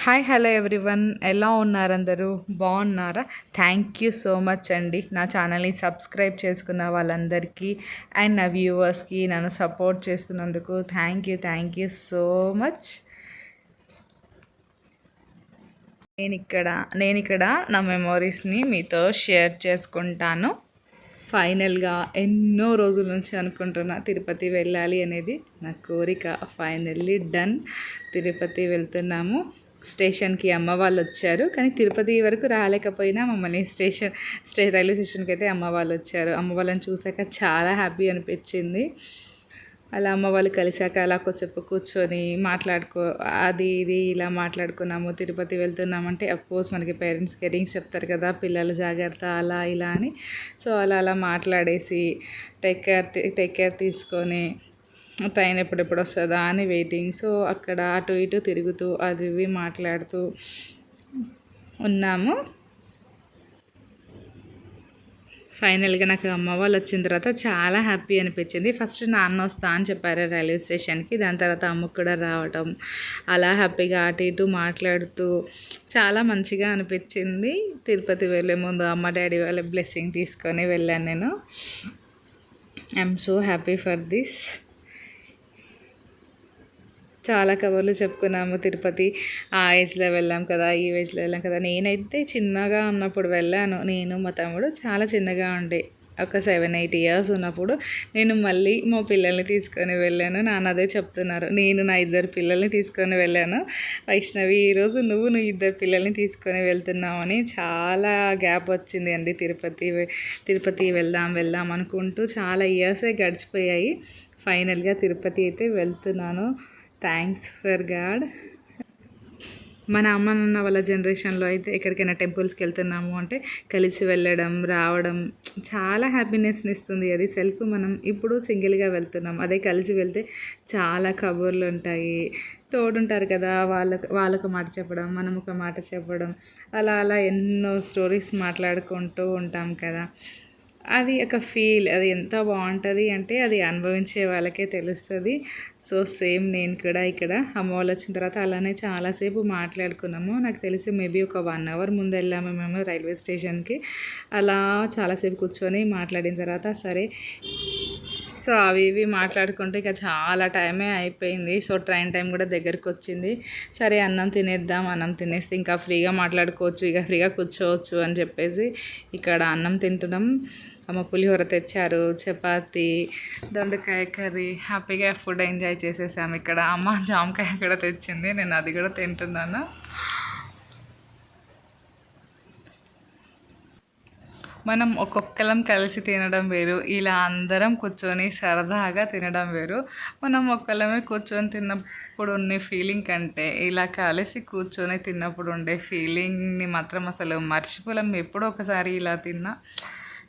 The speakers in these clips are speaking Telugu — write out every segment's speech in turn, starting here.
హాయ్ హలో ఎవ్రీవన్, ఎలా ఉన్నారు అందరూ? బాగున్నారా? థ్యాంక్ యూ సో మచ్ అండి నా ఛానల్ని సబ్స్క్రైబ్ చేసుకున్న వాళ్ళందరికీ అండ్ నా వ్యూవర్స్కి నన్ను సపోర్ట్ చేస్తున్నందుకు థ్యాంక్ యూ సో మచ్. నేను ఇక్కడ నా మెమోరీస్ని మీతో షేర్ చేసుకుంటాను. ఫైనల్గా ఎన్నో రోజుల నుంచి అనుకుంటున్నా తిరుపతి వెళ్ళాలి అనేది నా కోరిక. Finally done. తిరుపతి వెళ్తున్నాము. స్టేషన్కి అమ్మ వాళ్ళు వచ్చారు, కానీ తిరుపతి వరకు రాలేకపోయినా మమ్మల్ని రైల్వే స్టేషన్కి అయితే అమ్మ వాళ్ళు వచ్చారు. అమ్మ వాళ్ళని చూసాక చాలా హ్యాపీ అనిపించింది. అలా అమ్మ వాళ్ళు కలిసాక అలా కొద్దిసేపు కూర్చొని అది ఇది ఇలా మాట్లాడుకున్నాము. తిరుపతి వెళ్తున్నామంటే అఫ్కోర్స్ మనకి పేరెంట్స్ కేరింగ్స్ చెప్తారు కదా, పిల్లల జాగ్రత్త అలా ఇలా అని. సో అలా మాట్లాడేసి టేక్ కేర్ తీసుకొని ట్రైన్ ఎప్పుడెప్పుడు వస్తుందా అని వెయిటింగ్. సో అక్కడ అటు ఇటు తిరుగుతూ అది ఇవి మాట్లాడుతూ ఉన్నాము. ఫైనల్గా నాకు అమ్మ వాళ్ళు వచ్చిన తర్వాత చాలా హ్యాపీ అనిపించింది. ఫస్ట్ నాన్న వస్తా అని చెప్పారు రైల్వే స్టేషన్కి, దాని తర్వాత అమ్మకు కూడా రావటం, అలా హ్యాపీగా అటు ఇటు మాట్లాడుతూ చాలా మంచిగా అనిపించింది. తిరుపతి వెళ్ళే ముందు అమ్మ డాడీ వాళ్ళ బ్లెస్సింగ్ తీసుకొని వెళ్ళాను నేను. I'm so happy for this. చాలా కబుర్లు చెప్పుకున్నాము. తిరుపతి ఆ ఏజ్లో వెళ్ళాం కదా, ఈ ఏజ్లో వెళ్ళాం కదా. నేనైతే చిన్నగా ఉన్నప్పుడు వెళ్ళాను. నేను మా తమ్ముడు చాలా చిన్నగా ఉండే, ఒక 7-8 ఇయర్స్ ఉన్నప్పుడు నేను మళ్ళీ మా పిల్లల్ని తీసుకొని వెళ్ళాను. నాన్న అదే చెప్తున్నారు, నేను నా 2 పిల్లల్ని తీసుకొని వెళ్ళాను. వైష్ణవి, ఈరోజు నువ్వు 2 పిల్లల్ని తీసుకొని వెళ్తున్నావు అని. చాలా గ్యాప్ వచ్చింది అండి. తిరుపతి వెళ్దాం అనుకుంటూ చాలా ఇయర్సే గడిచిపోయాయి. ఫైనల్గా తిరుపతి అయితే వెళ్తున్నాను. Thanks for God. మన అమ్మ నాన్న వాళ్ళ జనరేషన్లో అయితే ఎక్కడికైనా టెంపుల్స్కి వెళ్తున్నాము అంటే కలిసి వెళ్ళడం రావడం చాలా హ్యాపీనెస్ని ఇస్తుంది. అది సెల్ఫ్. మనం ఇప్పుడు సింగిల్గా వెళ్తున్నాం, అదే కలిసి వెళ్తే చాలా కబుర్లు ఉంటాయి, తోడుంటారు కదా, వాళ్ళొక మాట చెప్పడం, మనం ఒక మాట చెప్పడం, అలా ఎన్నో స్టోరీస్ మాట్లాడుకుంటూ ఉంటాం కదా. అది ఒక ఫీల్. అది ఎంత బాగుంటుంది అంటే అది అనుభవించే వాళ్ళకే తెలుస్తుంది. సో సేమ్ నేను కూడా ఇక్కడ అమ్మ వాళ్ళు వచ్చిన తర్వాత అలానే చాలాసేపు మాట్లాడుకున్నాము. నాకు తెలిసి మేబీ ఒక 1 అవర్ ముందు వెళ్ళాము మేము రైల్వే స్టేషన్కి. అలా చాలాసేపు కూర్చొని మాట్లాడిన తర్వాత సరే, సో అవి ఇవి మాట్లాడుకుంటే ఇక చాలా టైమే అయిపోయింది. సో ట్రైన్ టైం కూడా దగ్గరికి వచ్చింది. సరే అన్నం తినేద్దాం, అన్నం తినేస్తే ఇంకా ఫ్రీగా మాట్లాడుకోవచ్చు, ఇక ఫ్రీగా కూర్చోవచ్చు అని చెప్పేసి ఇక్కడ అన్నం తింటున్నాం. అమ్మ పులిహోర తెచ్చారు, చపాతి, దొండకాయ కర్రీ, హ్యాపీగా ఫుడ్ ఎంజాయ్ చేసేసాము. ఇక్కడ అమ్మ జామకాయ కూడా తెచ్చింది, నేను అది కూడా తింటున్నాను. మనం ఒక్కొక్కరం కలిసి తినడం వేరు, ఇలా అందరం కూర్చొని సరదాగా తినడం వేరు. మనం ఒక్కళ్ళమే కూర్చొని తిన్నప్పుడు ఉండే ఫీలింగ్ కంటే ఇలా కలిసి కూర్చొని తిన్నప్పుడు ఉండే ఫీలింగ్ని మాత్రం అసలు మర్చిపోలేం. ఎప్పుడో ఒకసారి ఇలా తిన్నా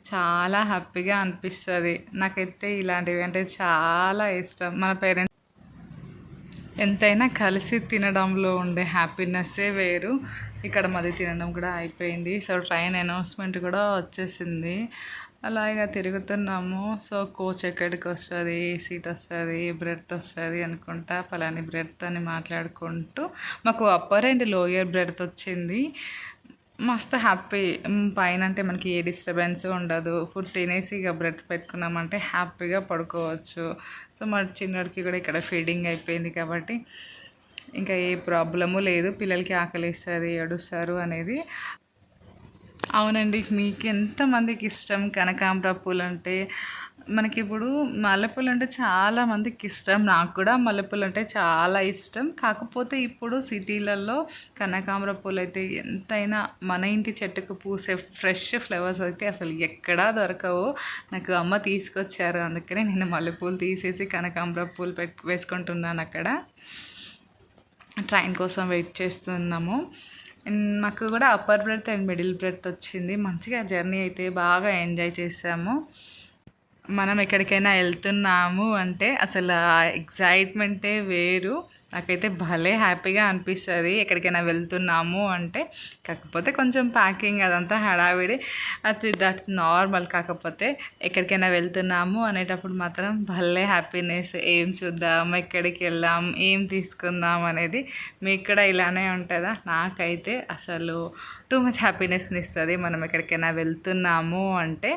చాలా హ్యాపీగా అనిపిస్తుంది. నాకైతే ఇలాంటివి అంటే చాలా ఇష్టం. మన పేరెంట్స్ ఎంతైనా కలిసి తినడంలో ఉండే హ్యాపీనెస్సే వేరు. ఇక్కడ మది తినడం కూడా అయిపోయింది. సో ట్రైన్ అనౌన్స్మెంట్ కూడా వచ్చేసింది. అలాగే తిరుగుతున్నాము. సో కోచ్ ఎక్కడికి వస్తుంది, సీట్ వస్తుంది, బ్రెడ్త్ వస్తుంది అనుకుంటా, పలాని బ్రెడ్త్ అని మాట్లాడుకుంటూ మాకు అప్పర్ అండ్ లోయర్ బ్రెడ్త్ వచ్చింది. మస్తు హ్యాపీ. పైన అంటే మనకి ఏ డిస్టర్బెన్స్ ఉండదు. ఫుడ్ తినేసి ఇక బ్రెత్ పెట్టుకున్నామంటే హ్యాపీగా పడుకోవచ్చు. సో మా చిన్నడికి కూడా ఇక్కడ ఫీడింగ్ అయిపోయింది కాబట్టి ఇంకా ఏ ప్రాబ్లము లేదు. పిల్లలకి ఆకలిస్తుంది, ఏడుస్తారు అనేది. అవునండి, మీకు ఎంతమందికి ఇష్టం కనకాంబర పూలు అంటే? మనకి ఇప్పుడు మల్లెపూలు అంటే చాలామందికి ఇష్టం. నాకు కూడా మల్లెపూలు అంటే చాలా ఇష్టం. కాకపోతే ఇప్పుడు సిటీలలో కనకాంబర పూలు అయితే ఎంతైనా మన ఇంటి చెట్టుకు పూసే ఫ్రెష్ ఫ్లవర్స్ అయితే అసలు ఎక్కడా దొరకవు. నాకు అమ్మ తీసుకొచ్చారు, అందుకనే నేను మల్లెపూలు తీసేసి కనకాంబర పూలు వేసుకుంటున్నాను. అక్కడ ట్రైన్ కోసం వెయిట్ చేస్తున్నాము. మాకు కూడా upper breadth and middle breadth వచ్చింది. మంచిగా జర్నీ అయితే బాగా ఎంజాయ్ చేసాము. మనం ఎక్కడికైనా వెళ్తున్నాము అంటే అసలు ఆ ఎగ్జైట్మెంటే వేరు. నాకైతే భలే హ్యాపీగా అనిపిస్తుంది ఎక్కడికైనా వెళ్తున్నాము అంటే. కాకపోతే కొంచెం ప్యాకింగ్ అదంతా హడావిడి, దట్స్ నార్మల్. కాకపోతే ఎక్కడికైనా వెళ్తున్నాము అనేటప్పుడు మాత్రం భలే హ్యాపీనెస్. ఏం చూద్దాం, ఎక్కడికి వెళ్దాం, ఏం తీసుకుందాం అనేది. మీకు కూడా ఇలానే ఉంటుందా? నాకైతే అసలు టూ మచ్ హ్యాపీనెస్ని ఇస్తుంది మనం ఎక్కడికైనా వెళ్తున్నాము అంటే.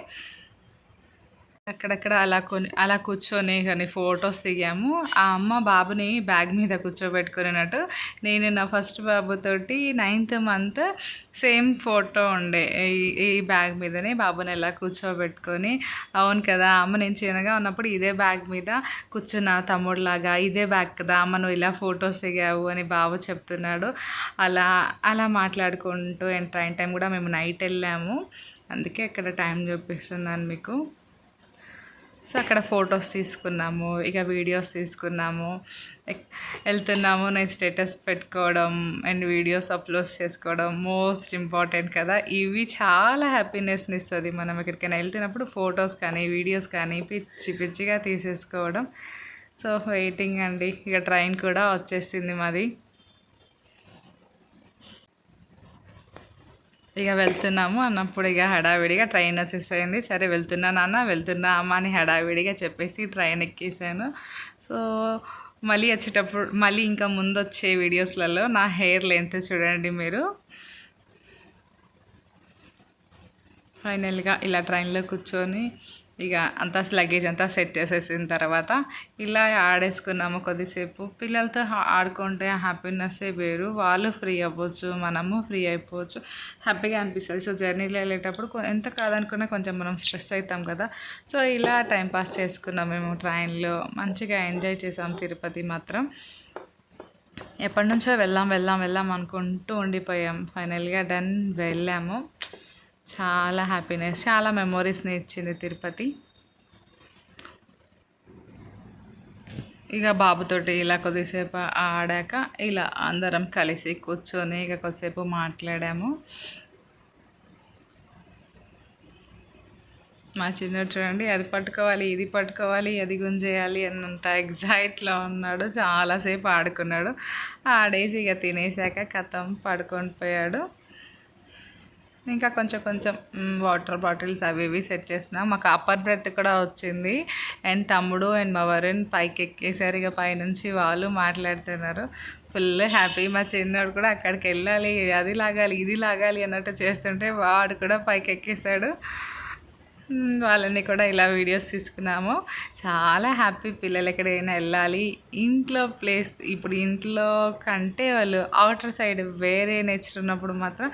అక్కడక్కడ అలా కూర్చొని కానీ ఫొటోస్ దిగాము. ఆ అమ్మ బాబుని బ్యాగ్ మీద కూర్చోబెట్టుకున్నట్టు నేను నా ఫస్ట్ బాబుతోటి 9th మంత్ సేమ్ ఫోటో ఉండే. ఈ బ్యాగ్ మీదనే బాబుని ఎలా కూర్చోబెట్టుకొని, అవును కదా అమ్మ నేను చిన్నగా ఉన్నప్పుడు ఇదే బ్యాగ్ మీద కూర్చున్న తమ్ముడులాగా, ఇదే బ్యాగ్ కదా అమ్మ నువ్వు ఇలా ఫొటోస్ దిగావు అని బాబు చెప్తున్నాడు. అలా మాట్లాడుకుంటూ ట్రైన్ టైం కూడా మేము నైట్ వెళ్ళాము, అందుకే అక్కడ టైం చూపిస్తున్నాను మీకు. సో అక్కడ ఫొటోస్ తీసుకున్నాము, ఇక వీడియోస్ తీసుకున్నాము. వెళ్తున్నాము నేను స్టేటస్ పెట్టుకోవడం అండ్ వీడియోస్ అప్లోడ్ చేసుకోవడం మోస్ట్ ఇంపార్టెంట్ కదా. ఇవి చాలా హ్యాపీనెస్ని ఇస్తుంది మనం ఎక్కడికైనా వెళ్తున్నప్పుడు. ఫొటోస్ కానీ వీడియోస్ కానీ పిచ్చిగా తీసేసుకోవడం. సో వెయిటింగ్ అండి, ఇక ట్రైన్ కూడా వచ్చేసింది మాది. ఇక వెళ్తున్నాము అన్నప్పుడు ఇక హడావిడిగా ట్రైన్ వచ్చేసేయండి. సరే వెళ్తున్నా నాన్న, వెళ్తున్నా అమ్మ అని హడావిడిగా చెప్పేసి ట్రైన్ ఎక్కేసాను. సో మళ్ళీ వచ్చేటప్పుడు మళ్ళీ ఇంకా ముందు వచ్చే వీడియోస్లలో నా హెయిర్ లెంత్ చూడండి మీరు. ఫైనల్గా ఇలా ట్రైన్లో కూర్చొని ఇక అంతా లగేజ్ అంతా సెట్ చేసేసిన తర్వాత ఇలా ఆడేసుకున్నాము కొద్దిసేపు. పిల్లలతో ఆడుకుంటే హ్యాపీనెస్సే వేరు. వాళ్ళు ఫ్రీ అవ్వచ్చు, మనము ఫ్రీ అయిపోవచ్చు, హ్యాపీగా అనిపిస్తుంది. సో జర్నీలో వెళ్ళేటప్పుడు ఎంత కాదనుకున్నా కొంచెం మనం స్ట్రెస్ అవుతాం కదా. సో ఇలా టైంపాస్ చేసుకున్నాం మేము ట్రైన్లో. మంచిగా ఎంజాయ్ చేసాం తిరుపతి మాత్రం. ఎప్పటి నుంచో వెళ్దాం అనుకుంటూ ఉండిపోయాం. ఫైనల్గా డన్, వెళ్ళాము. చాలా హ్యాపీనెస్, చాలా మెమొరీస్ని ఇచ్చింది తిరుపతి. ఇక బాబుతోటి ఇలా కొద్దిసేపు ఆడాక ఇలా అందరం కలిసి కూర్చొని ఇక కొద్దిసేపు మాట్లాడాము. మా చిన్నోడు చూడండి, అది పట్టుకోవాలి, ఇది పట్టుకోవాలి, అది గుంజేయాలి అన్నంత ఎగ్జైట్లో ఉన్నాడు. చాలాసేపు ఆడుకున్నాడు. ఆడేసి ఇక తినేసాక కథం పడుకొని పోయాడు. ఇంకా కొంచెం వాటర్ బాటిల్స్ అవి ఇవి సెట్ చేస్తున్నాం. మాకు అప్పర్ బ్రెత్ కూడా వచ్చింది. అండ్ తమ్ముడు అండ్ మా వరుణ్ పైకి ఎక్కేసారు. ఇక పైనుంచి వాళ్ళు మాట్లాడుతున్నారు. Full happy. మా చిన్నోడు కూడా అక్కడికి వెళ్ళాలి, అది లాగాలి, ఇది లాగాలి అన్నట్టు చేస్తుంటే వాడు కూడా పైకి ఎక్కేసాడు. వాళ్ళని కూడా ఇలా వీడియోస్ తీసుకున్నాము. చాలా హ్యాపీ. పిల్లలు ఎక్కడైనా వెళ్ళాలి, ఇంట్లో ప్లేస్ ఇప్పుడు ఇంట్లో కంటే వాళ్ళు అవుటర్ సైడ్ వేరే నేచర్ ఉన్నప్పుడు మాత్రం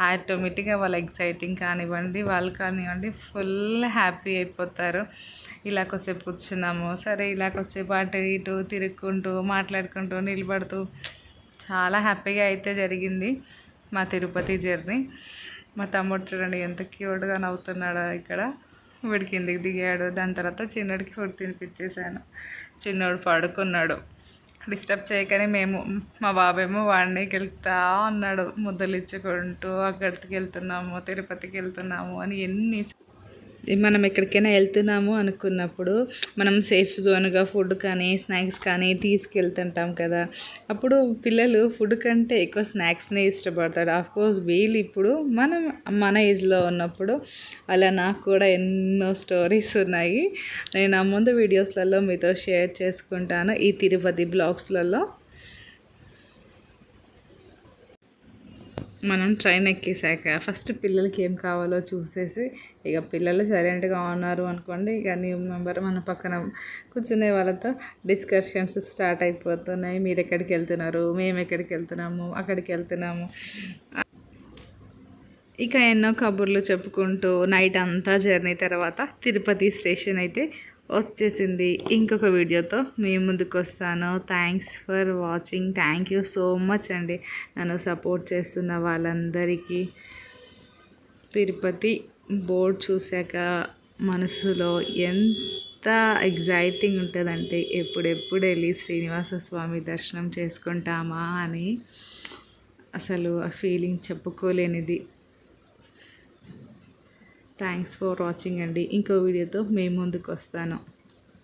ఆటోమేటిక్గా వాళ్ళ ఎక్సైటింగ్ కానివ్వండి, వాళ్ళు కానివ్వండి ఫుల్ హ్యాపీ అయిపోతారు. ఇలా కొద్దిసేపు కూర్చున్నాము. సరే ఇలా కొద్దిసేపు అటు ఇటు తిరుక్కుంటూ మాట్లాడుకుంటూ నిలబడుతూ చాలా హ్యాపీగా అయితే జరిగింది మా తిరుపతి జర్నీ. మా తమ్ముడు చూడండి ఎంత క్యూట్గా నవ్వుతున్నాడో ఇక్కడ. వీడి కిందికి దిగాడు. దాని తర్వాత చిన్నోడికి ఫుడ్ తినిపించేసాను. చిన్నోడు పడుకున్నాడు. డిస్టర్బ్ చేయకనే మా బాబేమో వాడిని వెళ్తా అన్నాడు ముద్దలు ఇచ్చుకుంటూ. అక్కడికి వెళ్తున్నాము, తిరుపతికి వెళ్తున్నాము అని ఎన్ని. మనం ఎక్కడికైనా వెళ్తున్నాము అనుకున్నప్పుడు మనం సేఫ్ జోన్గా ఫుడ్ కానీ స్నాక్స్ కానీ తీసుకెళ్తుంటాం కదా. అప్పుడు పిల్లలు ఫుడ్ కంటే ఎక్కువ స్నాక్స్నే ఇష్టపడతాడు. ఆఫ్కోర్స్ వీళ్ళు ఇప్పుడు మన ఏజ్లో ఉన్నప్పుడు అలా నాకు కూడా ఎన్నో స్టోరీస్ ఉన్నాయి. నేను ఆ ముందు వీడియోస్లలో మీతో షేర్ చేసుకుంటాను ఈ తిరుపతి బ్లాగ్స్లలో. మనం ట్రైన్ ఎక్కేసాక ఫస్ట్ పిల్లలకి ఏం కావాలో చూసేసి ఇక పిల్లలు సైలెంట్గా ఉన్నారు అనుకోండి, ఇక న్యూ మెంబర్ మన పక్కన కూర్చునే వాళ్ళతో డిస్కషన్స్ స్టార్ట్ అయిపోతున్నాయి. మీరు ఎక్కడికి వెళ్తున్నారు, మేము ఎక్కడికి వెళ్తున్నాము, అక్కడికి వెళ్తున్నాము, ఇక ఎన్నో కబుర్లు చెప్పుకుంటూ నైట్ అంతా జర్నీ తర్వాత తిరుపతి స్టేషన్ అయితే వచ్చేసింది. ఇంకొక వీడియోతో మీ ముందుకు వస్తాను. Thanks for watching. Thank you so much అండి నన్ను సపోర్ట్ చేస్తున్న వాళ్ళందరికీ. తిరుపతి బోర్డ్ చూశాక మనసులో ఎంత ఎగ్జైటింగ్ ఉంటుందంటే ఎప్పుడెప్పుడు వెళ్ళి శ్రీనివాస స్వామి దర్శనం చేసుకుంటామా అని. అసలు ఆ ఫీలింగ్ చెప్పుకోలేనిది. థ్యాంక్స్ ఫర్ వాచింగ్ అండి. ఇంకో వీడియోతో మేము ముందుకు వస్తాను.